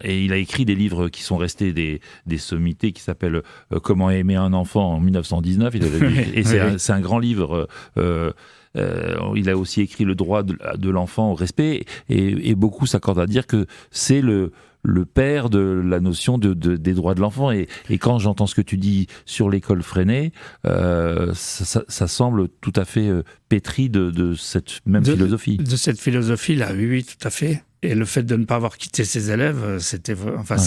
Et il a écrit des livres qui sont restés des sommités qui s'appellent Comment aimer un enfant en 1919. C'est un grand livre. Il a aussi écrit Le droit de l'enfant au respect. Et beaucoup s'accordent à dire que c'est le père de la notion des droits de l'enfant. Et quand j'entends ce que tu dis sur l'école Freinet, ça semble tout à fait pétri de cette même philosophie. De cette philosophie-là, oui, tout à fait. Et le fait de ne pas avoir quitté ses élèves, c'est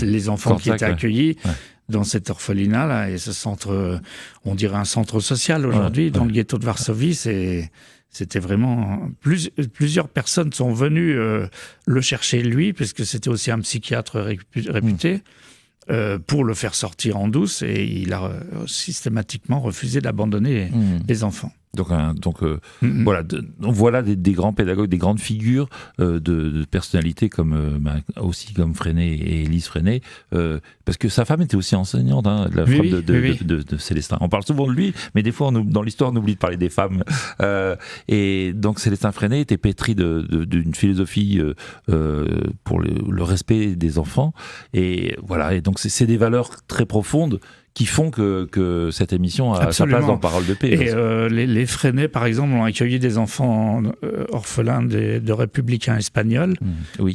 les enfants qui étaient accueillis dans cet orphelinat-là. Et ce centre, on dirait un centre social aujourd'hui, dans le ghetto de Varsovie, c'était vraiment... Plusieurs personnes sont venues le chercher, lui, puisque c'était aussi un psychiatre réputé, pour le faire sortir en douce, et il a systématiquement refusé d'abandonner les enfants. Voilà des grands pédagogues, des grandes figures de personnalités comme Freinet et Élise Freinet, parce que sa femme était aussi enseignante, femme de Célestin. On parle souvent de lui, mais des fois dans l'histoire on oublie de parler des femmes. Et donc Célestin Freinet était pétri d'une philosophie pour le respect des enfants. Et voilà. Et donc c'est des valeurs très profondes qui font que cette émission a sa place dans Parole de paix. Et les Freinet, par exemple, ont accueilli des enfants orphelins de républicains espagnols,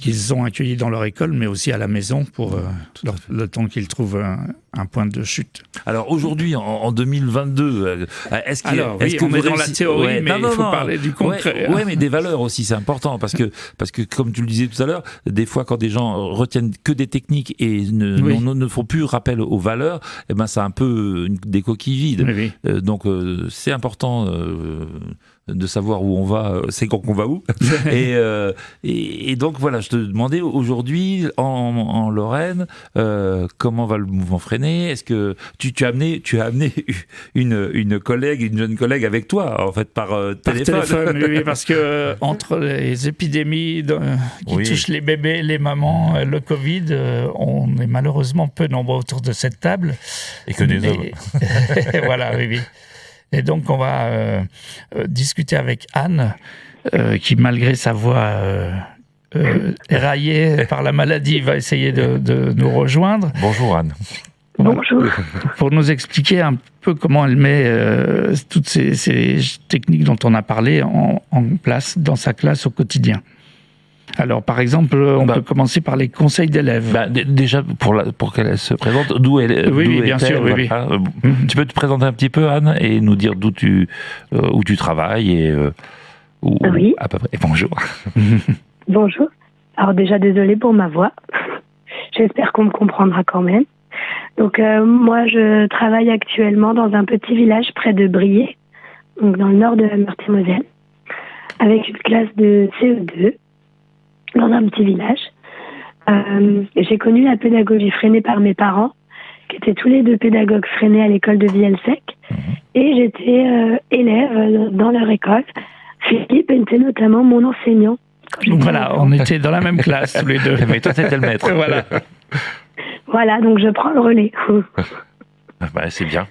qu'ils ont accueillis dans leur école, mais aussi à la maison pour le temps qu'ils trouvent un point de chute. Alors aujourd'hui, en 2022, est-ce que on est dans la théorie, mais il faut parler du concret. Oui, mais des valeurs aussi, c'est important, parce que comme tu le disais tout à l'heure, des fois quand des gens retiennent que des techniques et ne font plus rappel aux valeurs, c'est un peu des coquilles vides. Donc c'est important de savoir où on va, c'est quand on va où. et donc voilà, je te demandais aujourd'hui en Lorraine, comment va le mouvement Freinet? Est-ce que tu as amené une jeune collègue avec toi, en fait, par téléphone? Oui, parce que entre les épidémies qui touchent les bébés, les mamans, le Covid, on est malheureusement peu nombreux autour de cette table. Et que des hommes. Voilà, oui. Et donc, on va discuter avec Anne, qui, malgré sa voix éraillée par la maladie, va essayer de nous rejoindre. Bonjour Anne. Bonjour. Pour nous expliquer un peu comment elle met toutes ces techniques dont on a parlé en place dans sa classe au quotidien. Alors, par exemple, on peut commencer par les conseils d'élèves. Déjà, pour qu'elle se présente, d'où elle Oui, bien sûr, oui. Tu peux te présenter un petit peu, Anne, et nous dire où tu travailles et oui. À peu près. Bonjour. Bonjour. Alors déjà, désolée pour ma voix. J'espère qu'on me comprendra quand même. Donc, moi, je travaille actuellement dans un petit village près de Briey, donc dans le nord de la Meurthe-et-Moselle, avec une classe de CE2. Dans un petit village. J'ai connu la pédagogie Freinet par mes parents, qui étaient tous les deux pédagogues Freinet à l'école de Vielle-Sec. Et j'étais élève dans leur école. Philippe était notamment mon enseignant. Voilà, on était dans la même classe tous les deux. Mais toi, t'étais le maître. Voilà, donc je prends le relais. C'est bien.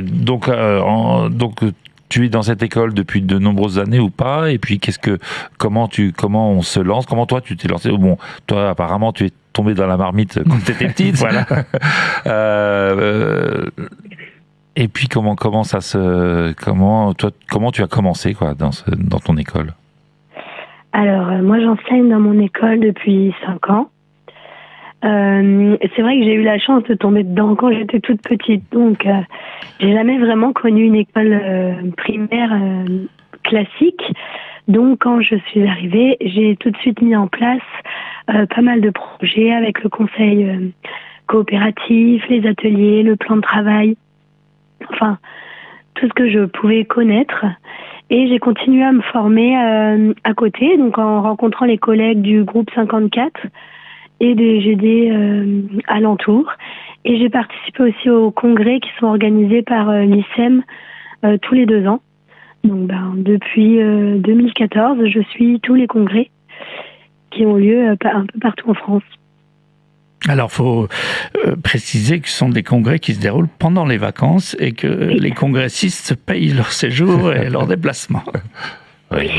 Donc tu es dans cette école depuis de nombreuses années ou pas? Et puis comment on se lance? Comment toi tu t'es lancé? Bon, toi apparemment tu es tombé dans la marmite quand tu étais petite. Voilà. Et puis comment tu as commencé quoi dans ton école? Alors moi j'enseigne dans mon école depuis 5 ans. C'est vrai que j'ai eu la chance de tomber dedans quand j'étais toute petite, donc j'ai jamais vraiment connu une école primaire classique. Donc quand je suis arrivée, j'ai tout de suite mis en place pas mal de projets avec le conseil coopératif, les ateliers, le plan de travail, enfin tout ce que je pouvais connaître. Et j'ai continué à me former à côté, donc en rencontrant les collègues du groupe 54 et des GD alentours. Et j'ai participé aussi aux congrès qui sont organisés par l'ICEM tous les 2 ans. Donc depuis 2014, je suis tous les congrès qui ont lieu un peu partout en France. Alors, il faut préciser que ce sont des congrès qui se déroulent pendant les vacances et que les congressistes payent leur séjour et leur déplacement. Oui,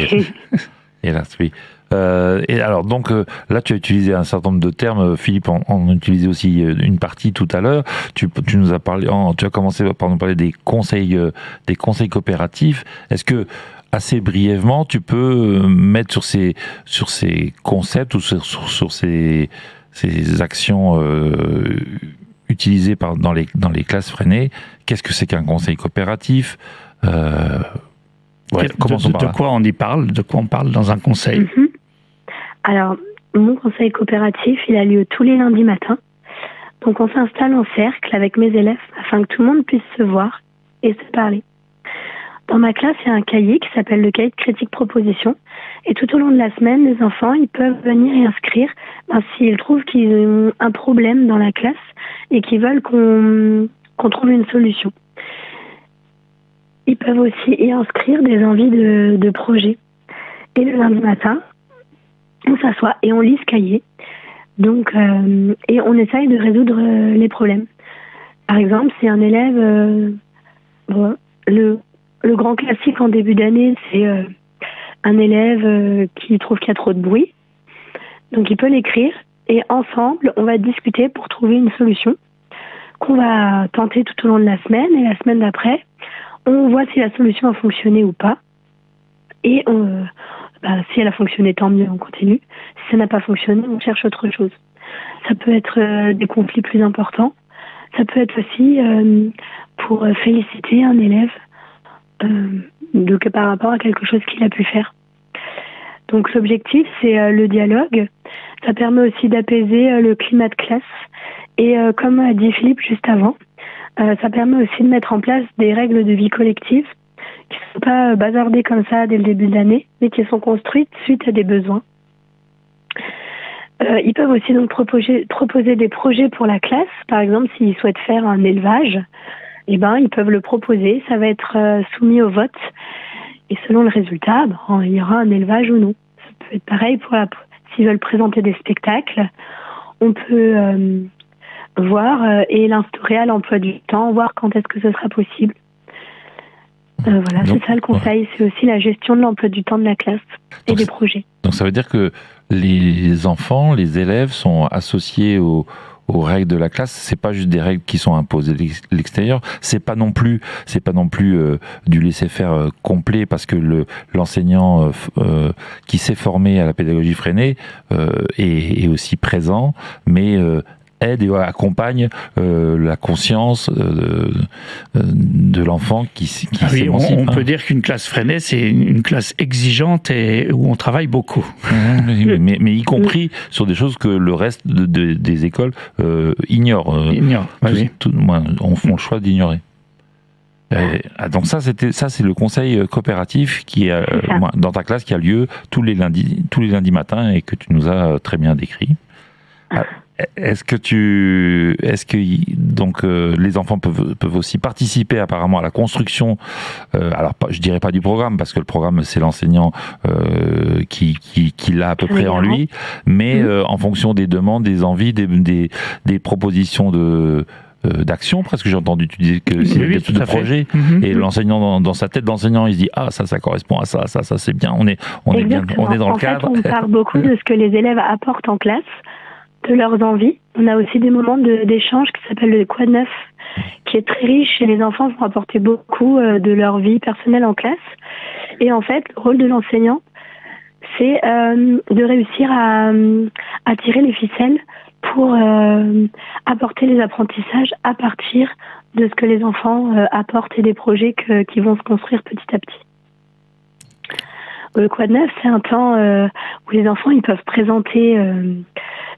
hélas, oui. Et alors, donc, là, tu as utilisé un certain nombre de termes. Philippe en a utilisé aussi une partie tout à l'heure. Tu nous as parlé, tu as commencé par nous parler des conseils coopératifs. Est-ce que, assez brièvement, tu peux mettre sur ces concepts ou sur ces actions utilisées dans les classes freinées, qu'est-ce que c'est qu'un conseil coopératif? De quoi on y parle? De quoi on parle dans un conseil? Alors, mon conseil coopératif, il a lieu tous les lundis matins. Donc on s'installe en cercle avec mes élèves afin que tout le monde puisse se voir et se parler. Dans ma classe, il y a un cahier qui s'appelle le cahier de critique proposition. Et tout au long de la semaine, les enfants, ils peuvent venir y inscrire s'ils trouvent qu'ils ont un problème dans la classe et qu'ils veulent qu'on trouve une solution. Ils peuvent aussi y inscrire des envies de projets. Et le lundi matin, on s'assoit et on lit ce cahier. Donc, et on essaye de résoudre les problèmes. Par exemple, si un élève... Le grand classique en début d'année, c'est un élève qui trouve qu'il y a trop de bruit. Donc il peut l'écrire et ensemble, on va discuter pour trouver une solution qu'on va tenter tout au long de la semaine. Et la semaine d'après, on voit si la solution a fonctionné ou pas. Et si elle a fonctionné, tant mieux, on continue. Si ça n'a pas fonctionné, on cherche autre chose. Ça peut être des conflits plus importants. Ça peut être aussi pour féliciter un élève par rapport à quelque chose qu'il a pu faire. Donc l'objectif, c'est le dialogue. Ça permet aussi d'apaiser le climat de classe. Et comme a dit Philippe juste avant, ça permet aussi de mettre en place des règles de vie collective qui ne sont pas bazardées comme ça dès le début de l'année, mais qui sont construites suite à des besoins. Ils peuvent aussi donc proposer des projets pour la classe. Par exemple, s'ils souhaitent faire un élevage, ils peuvent le proposer. Ça va être soumis au vote. Et selon le résultat, il y aura un élevage ou non. Ça peut être pareil s'ils veulent présenter des spectacles. On peut voir et l'instaurer à l'emploi du temps, voir quand est-ce que ce sera possible. Voilà, donc, c'est ça le conseil. C'est aussi la gestion de l'emploi du temps de la classe et des projets. Donc ça veut dire que les enfants, les élèves sont associés aux règles de la classe. C'est pas juste des règles qui sont imposées de l'extérieur. C'est pas non plus du laisser-faire complet, parce que l'enseignant qui s'est formé à la pédagogie freinée est aussi présent, mais aide et accompagne la conscience de l'enfant qui s'émancipe. On peut dire qu'une classe freinée, c'est une classe exigeante et où on travaille beaucoup. mais y compris sur des choses que le reste des écoles ignorent. On fait le choix d'ignorer. Donc ça c'est le conseil coopératif qui est dans ta classe, qui a lieu tous les lundis matins et que tu nous as très bien décrit. Est-ce que les enfants peuvent aussi participer apparemment à la construction, alors je dirais pas du programme, parce que le programme c'est l'enseignant qui l'a à peu près en lui, mais en fonction des demandes, des envies, des propositions d'action, presque. J'ai entendu, tu disais que c'est des études de projet, et l'enseignant, dans sa tête, l'enseignant, il se dit, ça correspond à ça, c'est bien, on est bien, on est dans le cadre. En fait, on parle beaucoup de ce que les élèves apportent en classe, de leurs envies. On a aussi des moments d'échange qui s'appellent le Quad Neuf, qui est très riche, et les enfants vont apporter beaucoup de leur vie personnelle en classe. Et en fait, le rôle de l'enseignant, c'est de réussir à tirer les ficelles pour apporter les apprentissages à partir de ce que les enfants apportent et des projets qui vont se construire petit à petit. Le Quad Neuf, c'est un temps où les enfants ils peuvent présenter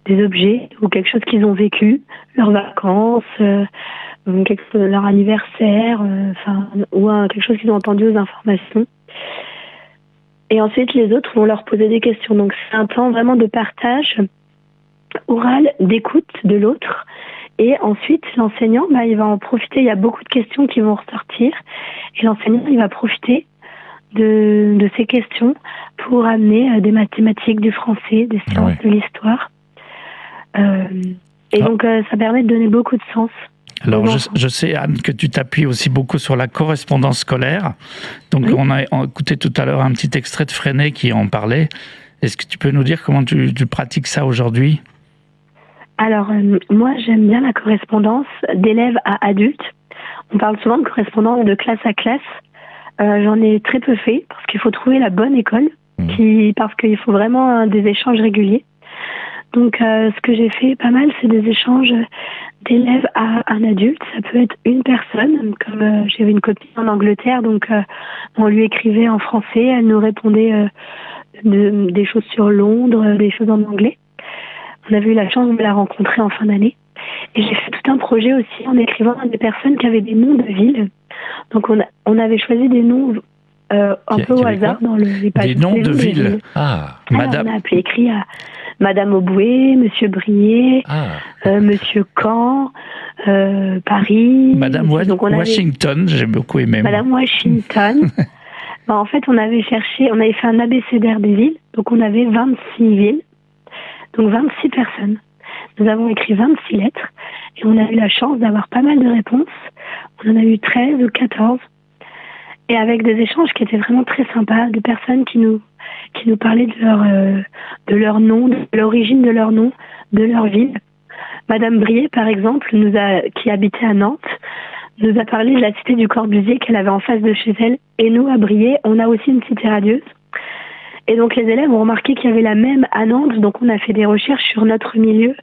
des objets ou quelque chose qu'ils ont vécu, leurs vacances, leur anniversaire, ou quelque chose qu'ils ont entendu aux informations. Et ensuite, les autres vont leur poser des questions. Donc, c'est un temps vraiment de partage oral, d'écoute de l'autre. Et ensuite, l'enseignant, il va en profiter. Il y a beaucoup de questions qui vont ressortir. Et l'enseignant, il va profiter de ces questions pour amener des mathématiques, du français, des sciences, de l'histoire. Donc, ça permet de donner beaucoup de sens. Alors, je sais, Anne, que tu t'appuies aussi beaucoup sur la correspondance scolaire. Donc, on a écouté tout à l'heure un petit extrait de Freinet qui en parlait. Est-ce que tu peux nous dire comment tu pratiques ça aujourd'hui ? Alors, moi, j'aime bien la correspondance d'élèves à adultes. On parle souvent de correspondance de classe à classe. J'en ai très peu fait parce qu'il faut trouver la bonne école, parce qu'il faut vraiment des échanges réguliers. Donc, ce que j'ai fait pas mal, c'est des échanges d'élèves à un adulte. Ça peut être une personne, comme j'avais une copine en Angleterre, donc on lui écrivait en français, elle nous répondait des choses sur Londres, des choses en anglais. On avait eu la chance de la rencontrer en fin d'année. Et j'ai fait tout un projet aussi en écrivant à des personnes qui avaient des noms de villes. Donc, on avait choisi des noms un peu au hasard dans les pages. Des noms de villes. Madame. On a écrit à Madame Auboué, Monsieur Brié, Monsieur Caen, Paris. Madame Washington, j'ai beaucoup aimé. Madame Washington. En fait, on avait fait un abécédaire des villes. Donc, on avait 26 villes. Donc, 26 personnes. Nous avons écrit 26 lettres. Et on a eu la chance d'avoir pas mal de réponses. On en a eu 13 ou 14. Et avec des échanges qui étaient vraiment très sympas, de personnes qui nous parlaient de leur nom, de l'origine de leur nom, de leur ville. Madame Brié, par exemple, qui habitait à Nantes, nous a parlé de la cité du Corbusier qu'elle avait en face de chez elle. Et nous, à Brié, on a aussi une cité radieuse. Et donc, les élèves ont remarqué qu'il y avait la même à Nantes. Donc, on a fait des recherches sur notre milieu.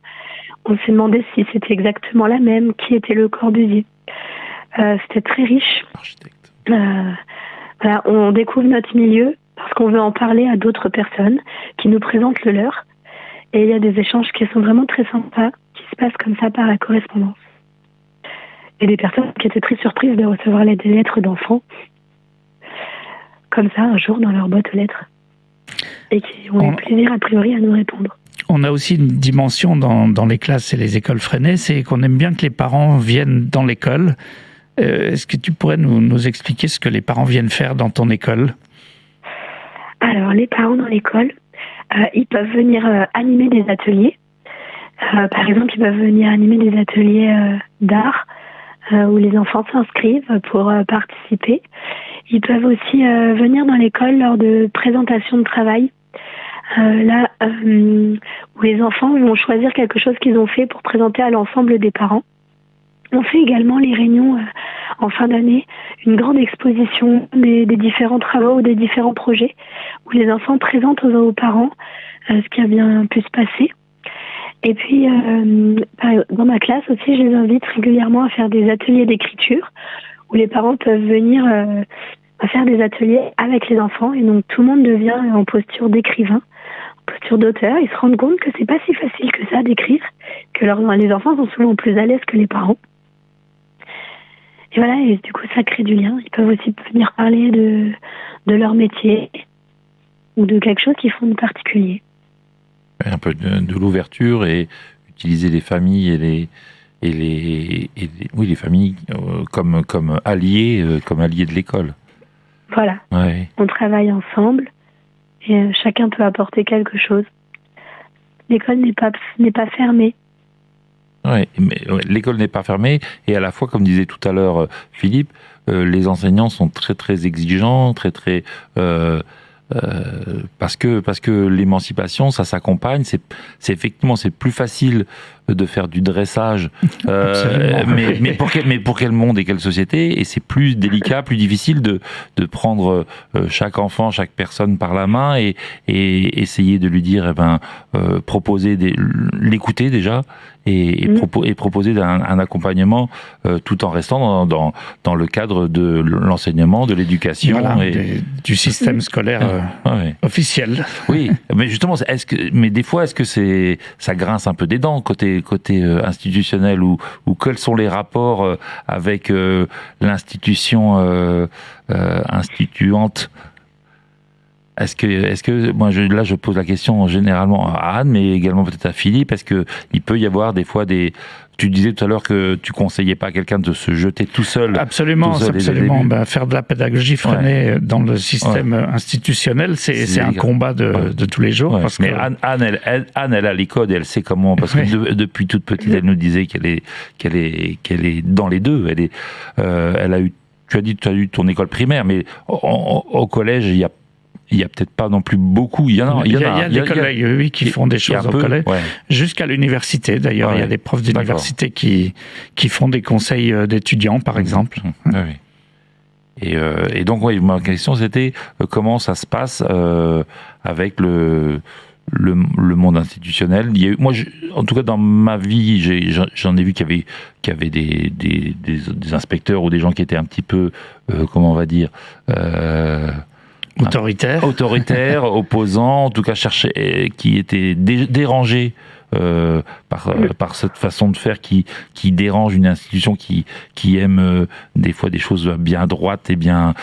On s'est demandé si c'était exactement la même, qui était le Corbusier. C'était très riche. On découvre notre milieu parce qu'on veut en parler à d'autres personnes qui nous présentent le leur. Et il y a des échanges qui sont vraiment très sympas, qui se passent comme ça par la correspondance. Et des personnes qui étaient très surprises de recevoir des lettres d'enfants, comme ça, un jour, dans leur boîte aux lettres. Et qui ont eu plaisir, a priori, à nous répondre. On a aussi une dimension dans les classes et les écoles Freinet, c'est qu'on aime bien que les parents viennent dans l'école. Est-ce que tu pourrais nous expliquer ce que les parents viennent faire dans ton école ? Alors, les parents dans l'école, ils peuvent venir animer des ateliers. Par exemple, ils peuvent venir animer des ateliers d'art où les enfants s'inscrivent pour participer. Ils peuvent aussi venir dans l'école lors de présentations de travail. Où les enfants vont choisir quelque chose qu'ils ont fait pour présenter à l'ensemble des parents. On fait également les réunions en fin d'année, une grande exposition des différents travaux ou des différents projets où les enfants présentent aux parents ce qui a bien pu se passer. Et puis, dans ma classe aussi, je les invite régulièrement à faire des ateliers d'écriture où les parents peuvent venir à faire des ateliers avec les enfants et donc tout le monde devient en posture d'écrivain, en posture d'auteur. Ils se rendent compte que c'est pas si facile que ça d'écrire, que les enfants sont souvent plus à l'aise que les parents. Et voilà, et du coup ça crée du lien. Ils peuvent aussi venir parler de leur métier ou de quelque chose qu'ils font de particulier. Un peu de l'ouverture et utiliser les familles les familles comme alliés de l'école. Voilà. Ouais. On travaille ensemble et chacun peut apporter quelque chose. L'école n'est pas fermée. Ouais, mais l'école n'est pas fermée et à la fois, comme disait tout à l'heure Philippe, les enseignants sont très très exigeants, très parce que l'émancipation, ça s'accompagne. C'est effectivement, c'est plus facile de faire du dressage, mais pour quel monde et quelle société, et c'est plus délicat, plus difficile de prendre chaque enfant, chaque personne par la main et essayer de lui dire, proposer l'écouter déjà et proposer un accompagnement tout en restant dans le cadre de l'enseignement, de l'éducation, du système scolaire officiel. Oui, mais justement, mais des fois, est-ce que ça grince un peu des dents côté institutionnel, ou quels sont les rapports avec l'institution instituante? Est-ce que moi là je pose la question généralement à Anne, mais également peut-être à Philippe, est-ce que il peut y avoir des fois tu disais tout à l'heure que tu conseillais pas à quelqu'un de se jeter tout seul. Absolument. Faire de la pédagogie freinée dans le système institutionnel, c'est un combat de tous les jours. Parce mais que... Anne, elle a les codes et elle sait comment, parce que depuis toute petite, elle nous disait qu'elle est dans les deux. Elle a eu, tu as eu ton école primaire, mais au collège, il y a peut-être pas non plus beaucoup. Il y a des collègues qui font des choses au collège, jusqu'à l'université. D'ailleurs, il y a des profs d'université qui font des conseils d'étudiants, par exemple. Et donc, ma question, c'était comment ça se passe avec le monde institutionnel. Moi, en tout cas, dans ma vie, j'en ai vu qu'il y avait des inspecteurs ou des gens qui étaient un petit peu, comment on va dire... autoritaires, opposants, en tout cas qui étaient dérangés par cette façon de faire qui dérange une institution qui aime des fois des choses bien droites et bien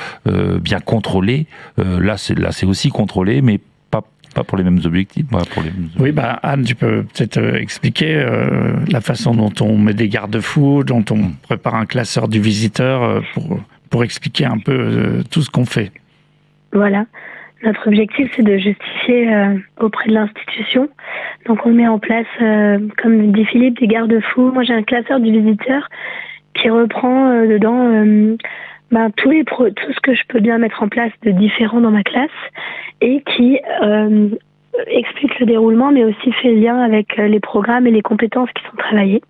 contrôlées. Là c'est aussi contrôlé, mais pas pour les mêmes objectifs. Oui, Anne, tu peux peut-être expliquer la façon dont on met des garde-fous, dont on prépare un classeur du visiteur pour expliquer un peu tout ce qu'on fait. Voilà. Notre objectif, c'est de justifier auprès de l'institution. Donc, on met en place, comme dit Philippe, des garde-fous. Moi, j'ai un classeur du visiteur qui reprend dedans tout ce que je peux bien mettre en place de différent dans ma classe et qui explique le déroulement, mais aussi fait lien avec les programmes et les compétences qui sont travaillées.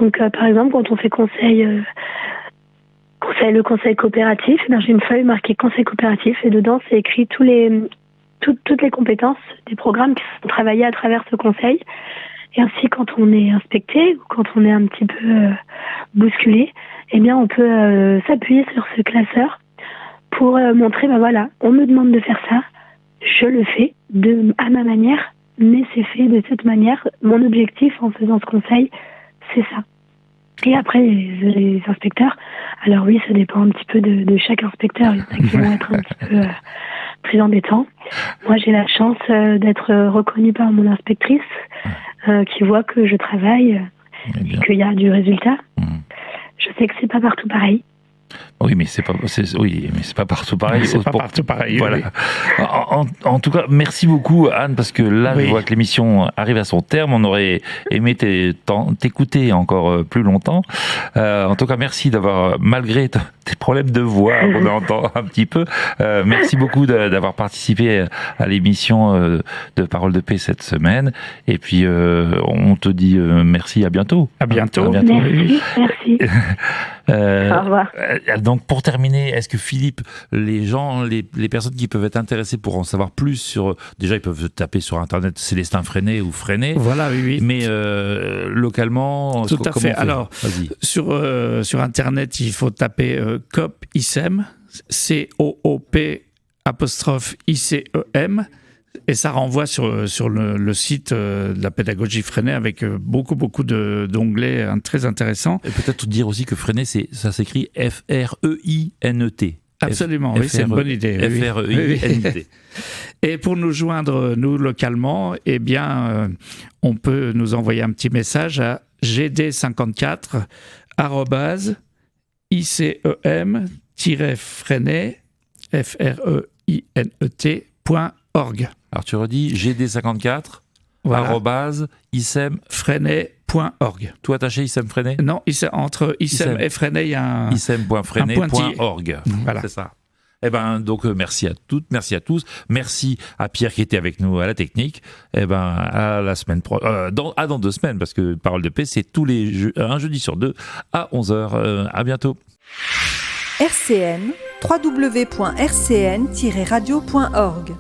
Donc, par exemple, quand on fait le conseil coopératif, j'ai une feuille marquée conseil coopératif et dedans c'est écrit toutes les compétences des programmes qui sont travaillés à travers ce conseil. Et ainsi, quand on est inspecté ou quand on est un petit peu bousculé, on peut s'appuyer sur ce classeur pour montrer, on me demande de faire ça, je le fais à ma manière, mais c'est fait de cette manière. Mon objectif en faisant ce conseil, c'est ça. Et après, les inspecteurs, alors oui, ça dépend un petit peu de chaque inspecteur. Il y en a qui vont être un petit peu plus embêtants. Moi, j'ai la chance d'être reconnue par mon inspectrice qui voit que je travaille et qu'il y a du résultat. Je sais que c'est pas partout pareil. Oui, mais c'est pas partout pareil. C'est pas partout pareil. Voilà. Oui. En tout cas, merci beaucoup Anne, parce que là, je vois que l'émission arrive à son terme. On aurait aimé t'écouter encore plus longtemps. En tout cas, merci d'avoir, malgré tes problèmes de voix, on entend un petit peu. Merci beaucoup d'avoir participé à l'émission de Parole de paix cette semaine. Et puis, on te dit merci, à bientôt. À bientôt. Merci. Au revoir. Donc pour terminer, est-ce que Philippe, les personnes qui peuvent être intéressées pour en savoir plus déjà ils peuvent taper sur internet Célestin Freinet ou Freinet. Voilà, oui. Mais localement, tout à fait. Alors sur internet, il faut taper COP ICEM, COOP'_ICEM. Et ça renvoie sur le site de la pédagogie Freinet avec beaucoup d'onglets très intéressants. Et peut-être dire aussi que Freinet, ça s'écrit F-R-E-I-N-E-T. Absolument, oui, c'est une bonne idée. F-R-E-I-N-E-T. Et pour nous joindre, nous, localement, on peut nous envoyer un petit message à gd54@icem-freinet, Freinet.org. Alors tu redis GD54 @icem-freinet.org. .org. Tout attaché, Issem Freinet ? Non, entre Issem et Freinet, il y a un Issem.freinet.org. Voilà. C'est ça. Eh ben, donc, merci à toutes, merci à tous. Merci à Pierre qui était avec nous à la technique. Eh ben, à la semaine dans 2 semaines, parce que Parole de paix, c'est tous les un jeudi sur 2 à 11h. À bientôt. RCN, www.rcn-radio.org